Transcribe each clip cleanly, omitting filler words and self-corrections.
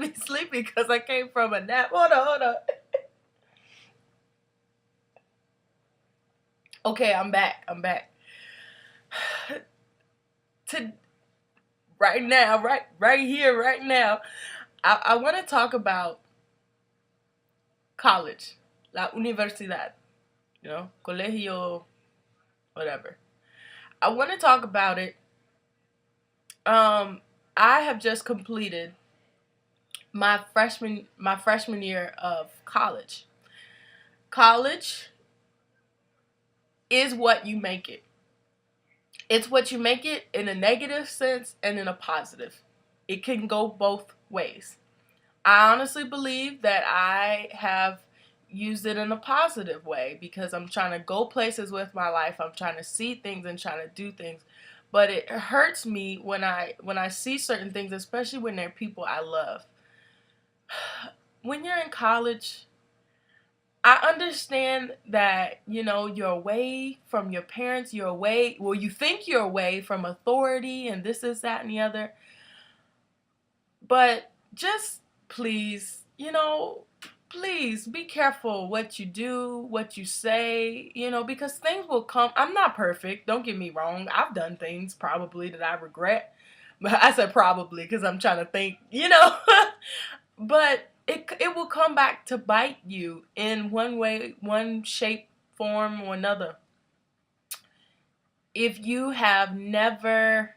to be sleepy because I came from a nap. Hold on. Okay, I'm back. To right now, right here, right now, I want to talk about college, la universidad, colegio, whatever. I want to talk about it. I have just completed my freshman year of college. College is what you make it. It's what you make it in a negative sense and in a positive. It can go both ways. I honestly believe that I have used it in a positive way because I'm trying to go places with my life. I'm trying to see things and trying to do things. But it hurts me when I see certain things, especially when they're people I love. When you're in college, I understand that, you're away from your parents, you're away, well, you think you're away from authority and this is that and the other. But just please, please be careful what you do, what you say, because things will come. I'm not perfect. Don't get me wrong. I've done things probably that I regret. But I said probably because I'm trying to think, But it will come back to bite you in one way, one shape, form, or another. If you have never,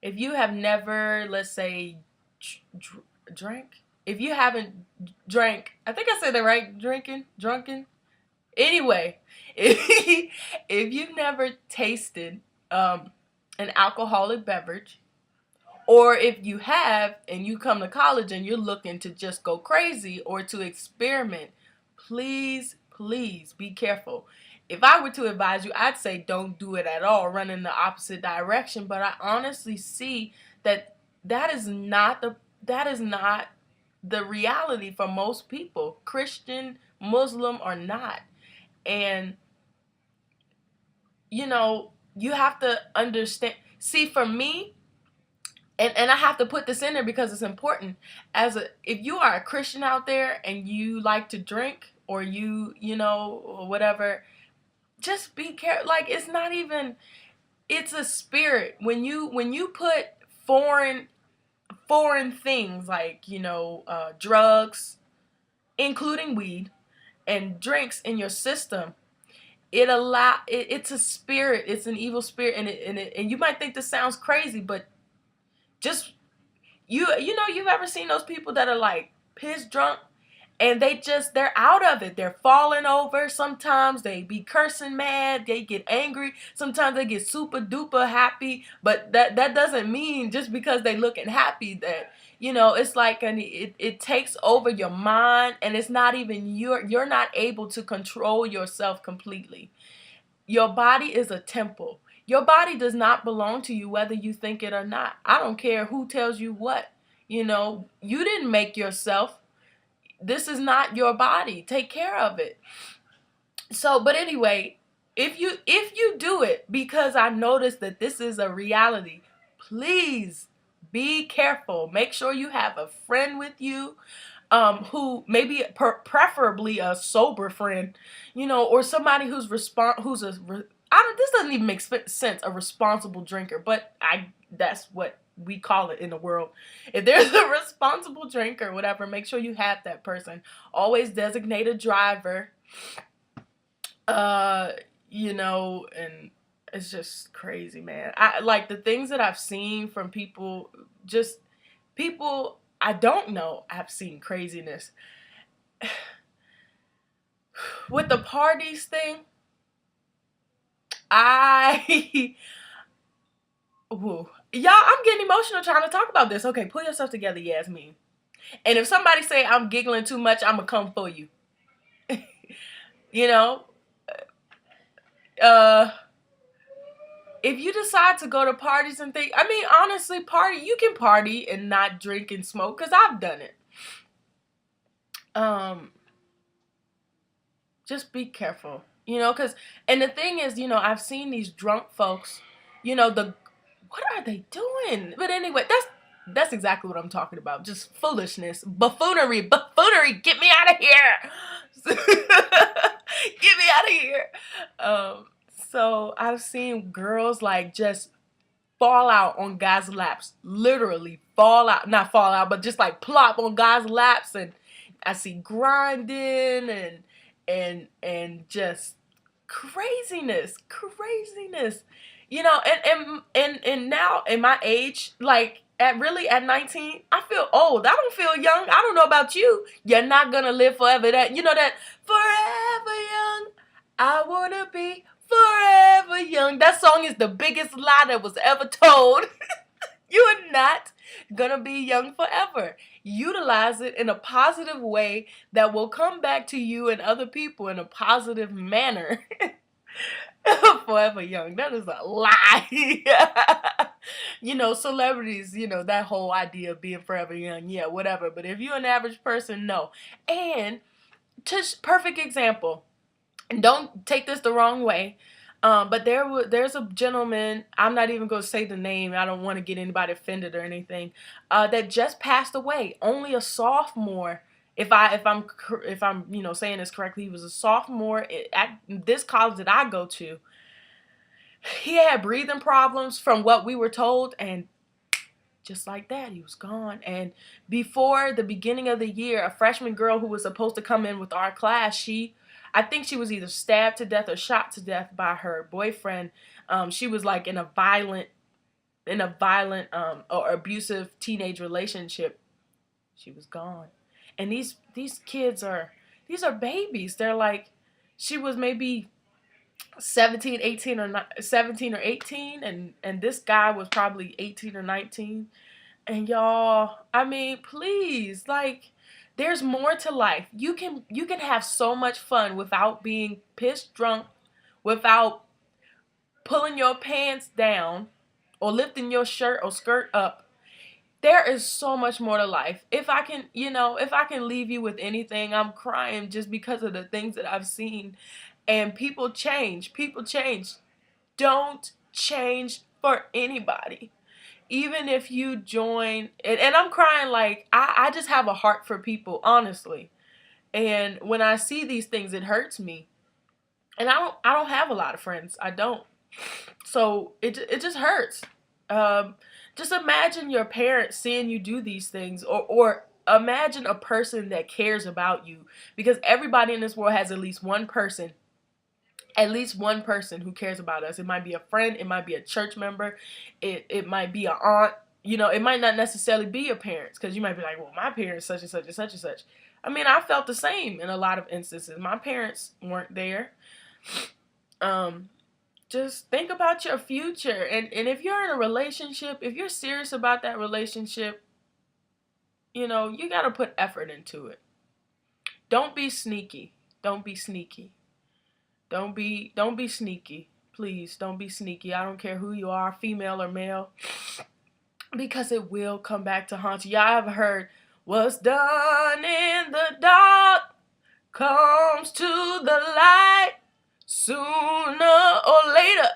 let's say, drank. If you haven't drank, I think I said that right. Drunken. Anyway, if you've never tasted an alcoholic beverage, or if you have and you come to college and you're looking to just go crazy or to experiment, please, please be careful. If I were to advise you, I'd say don't do it at all, run in the opposite direction. But I honestly see that that is not the reality for most people, Christian, Muslim or not. And you have to understand. See, for me, and I have to put this in there because it's important. If you are a Christian out there and you like to drink or or whatever, just be careful. Like, it's not even. It's a spirit. When you put foreign things like drugs, including weed and drinks in your system, it's a spirit. It's an evil spirit, and you might think this sounds crazy, but just you've ever seen those people that are like piss drunk and they're out of it. They're falling over. Sometimes they be cursing mad. They get angry. Sometimes they get super duper happy. But that doesn't mean just because they looking happy that it's like it takes over your mind, and it's not even you're not able to control yourself completely. Your body is a temple. Your body does not belong to you whether you think it or not. I don't care who tells you what. You didn't make yourself. This is not your body. Take care of it. So, but anyway, if you do it, because I noticed that this is a reality, please be careful. Make sure you have a friend with you, who maybe preferably a sober friend, or somebody who's this doesn't even make sense, a responsible drinker, but that's what we call it in the world. If there's a responsible drinker, whatever, make sure you have that person. Always designate a driver. And it's just crazy, man. I like the things that I've seen from people I don't know. I've seen craziness. With the parties thing, Ooh. Y'all, I'm getting emotional trying to talk about this. Okay, pull yourself together, Yasmin. And if somebody say I'm giggling too much, I'm going to come for you. you know? If you decide to go to parties and think, honestly, you can party and not drink and smoke, because I've done it. Just be careful, and the thing is, I've seen these drunk folks, what are they doing? But anyway, That's exactly what I'm talking about. Just foolishness, buffoonery. Get me out of here. Get me out of here. Um, so I've seen girls like just fall out on guys' laps. Literally fall out, not fall out, but just like plop on guys' laps, and I see grinding and just craziness. And now in my age, like at 19, I feel old. I don't feel young. I don't know about you. You're not gonna live forever. That forever young. I wanna be forever young. That song is the biggest lie that was ever told. You are not gonna be young forever. Utilize it in a positive way that will come back to you and other people in a positive manner. Forever young. That is a lie. Celebrities, that whole idea of being forever young, yeah, whatever. But if you're an average person, no. And just perfect example. And don't take this the wrong way. But there's a gentleman, I'm not even going to say the name, I don't want to get anybody offended or anything, that just passed away. Only a sophomore. If I'm saying this correctly, he was a sophomore at this college that I go to. He had breathing problems from what we were told, and just like that, he was gone. And before the beginning of the year, a freshman girl who was supposed to come in with our class, I think she was either stabbed to death or shot to death by her boyfriend. She was like in a violent or abusive teenage relationship. She was gone. And these kids are babies. They're like, she was maybe 17, 18 or 17 or 18, and this guy was probably 18 or 19. And y'all, I mean, please, like, there's more to life. You can have so much fun without being pissed drunk, without pulling your pants down or lifting your shirt or skirt up. There is so much more to life. If I can leave you with anything, I'm crying just because of the things that I've seen. And people change. Don't change for anybody. Even if you join, and I'm crying, like, I just have a heart for people, honestly. And when I see these things, it hurts me. And I don't have a lot of friends. I don't. So it just hurts. Just imagine your parents seeing you do these things, or imagine a person that cares about you, because everybody in this world has at least one person who cares about us. It might be a friend, it might be a church member, it might be an aunt. It might not necessarily be your parents, because you might be like, well, my parents such and such and such and such. I mean, I felt the same in a lot of instances. My parents weren't there. Just think about your future, and if you're in a relationship, if you're serious about that relationship, you got to put effort into it. Don't be sneaky. Don't be sneaky. Don't be sneaky. Please, don't be sneaky. I don't care who you are, female or male, because it will come back to haunt you. Y'all have heard, what's done in the dark comes to the light sooner or later.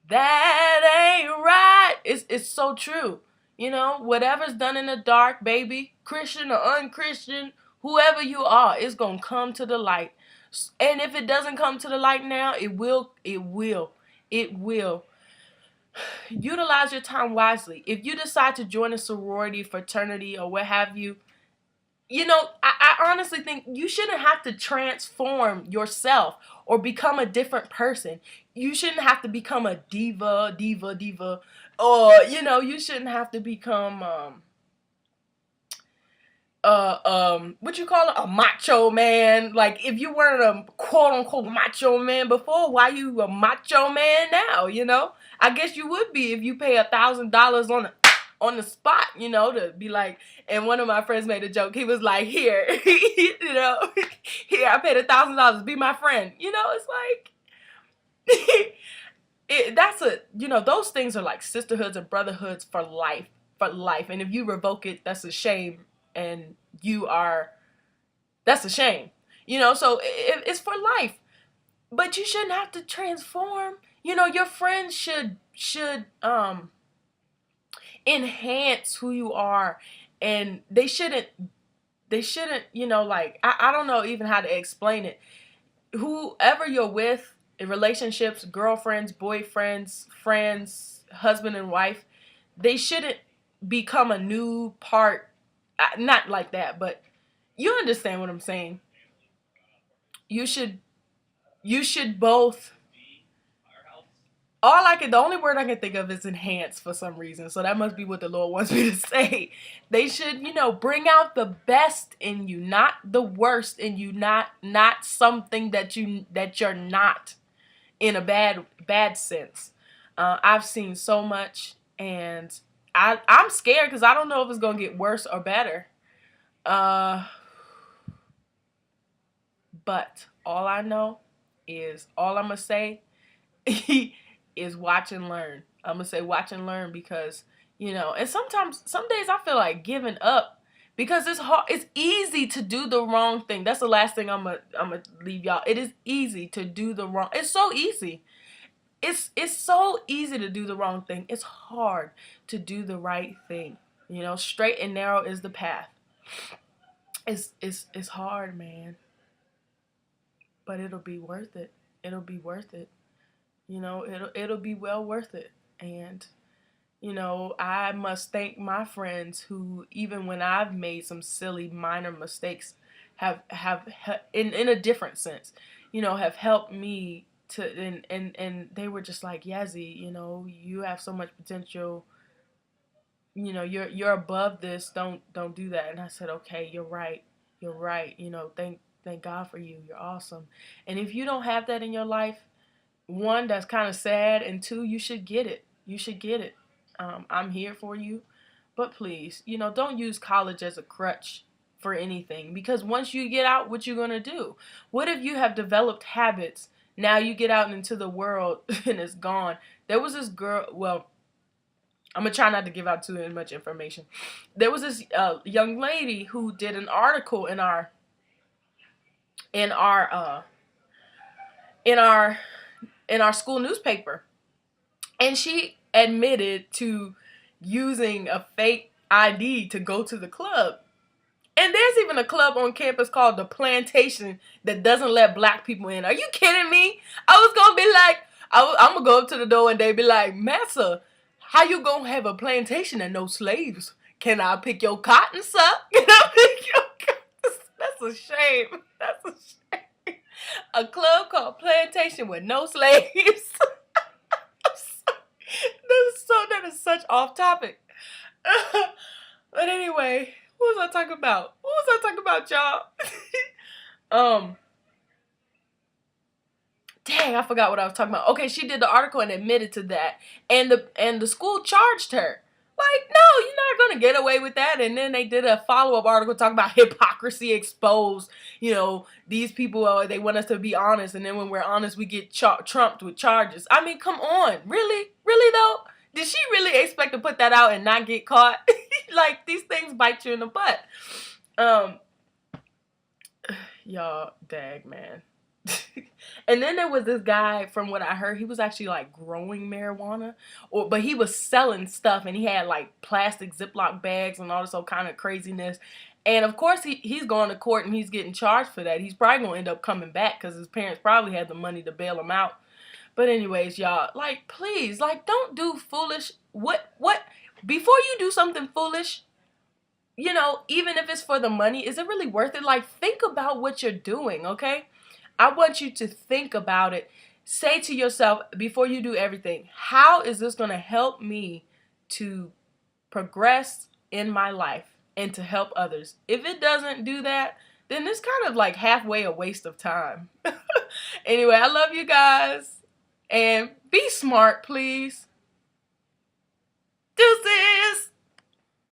That ain't right. It's so true. Whatever's done in the dark, baby, Christian or unchristian, whoever you are, it's going to come to the light. And if it doesn't come to the light now, it will. Utilize your time wisely. If you decide to join a sorority, fraternity, or what have you, I honestly think you shouldn't have to transform yourself or become a different person. You shouldn't have to become a diva, or, you shouldn't have to become, what you call it, a macho man. Like, if you weren't a quote unquote macho man before, why you a macho man now? I guess you would be if you pay $1,000 on the spot, to be like. And one of my friends made a joke. He was like, here, here, I paid $1,000, be my friend. It's like, those things are like sisterhoods and brotherhoods for life. And if you revoke it, that's a shame. And that's a shame, so it's for life. But you shouldn't have to transform. Your friends should enhance who you are. And they shouldn't, you know, like, I don't know even how to explain it. Whoever you're with in relationships, girlfriends, boyfriends, friends, husband and wife, they shouldn't become a new part. Not like that, but you understand what I'm saying. You should, both. The only word I can think of is enhance for some reason. So that must be what the Lord wants me to say. They should, you know, bring out the best in you, not the worst in you, not something that you're not, in a bad sense. I've seen so much, and I'm scared because I don't know if it's gonna get worse or better. Uh, but all I know is, all I'm gonna say is watch and learn. I'm gonna say watch and learn, because, you know, and sometimes, some days I feel like giving up, because it's hard. It's easy to do the wrong thing. That's the last thing I'm gonna leave y'all. It is easy to do the wrong. It's so easy. It's so easy to do the wrong thing. It's hard to do the right thing. You know, straight and narrow is the path. It's hard, man, but it'll be worth it. It'll be worth it. You know, it'll be well worth it. And, you know, I must thank my friends who, even when I've made some silly minor mistakes, have in a different sense, you know, have helped me to, and they were just like, Yazzie, you know, you have so much potential. You know, you're above this. Don't do that. And I said, okay, you're right. You're right. You know, thank God for you. You're awesome. And if you don't have that in your life, one, that's kind of sad, and two, you should get it. You should get it. I'm here for you, but please, you know, don't use college as a crutch for anything, because once you get out, what you gonna do? What if you have developed habits? Now you get out into the world and it's gone. There was this girl. Well, I'm gonna try not to give out too much information. There was this young lady who did an article in our in our uh, in our in our school newspaper, and she admitted to using a fake ID to go to the club. And there's even a club on campus called the Plantation that doesn't let black people in. Are you kidding me? I was gonna be like, I'm gonna go up to the door and they be like, Massa, how you gonna have a plantation and no slaves? Can I pick your cotton, sir? Can I pick your cotton? That's a shame. That's a shame. A club called Plantation with no slaves. That is such off topic. But anyway, what was I talking about? Y'all? um, Dang, I forgot what I was talking about. Okay, she did the article and admitted to that, and the school charged her. Like, no, you're not gonna get away with that. And then they did a follow-up article talking about hypocrisy exposed. You know, these people, they want us to be honest, and then when we're honest, we get trumped with charges. I mean, come on, really though? Did she really expect to put that out and not get caught? Like, these things bite you in the butt. Y'all, dag, man. And then there was this guy, from what I heard, he was actually like growing marijuana, but he was selling stuff, and he had like plastic Ziploc bags and all this old kind of craziness. And of course, he's going to court and he's getting charged for that. He's probably gonna end up coming back because his parents probably had the money to bail him out. But anyways, y'all, like, please, like, don't do foolish. What? Before you do something foolish, you know, even if it's for the money, is it really worth it? Like, think about what you're doing, okay? I want you to think about it. Say to yourself, before you do everything, how is this going to help me to progress in my life and to help others? If it doesn't do that, then it's kind of like halfway a waste of time. Anyway, I love you guys. And be smart, please. Deuces!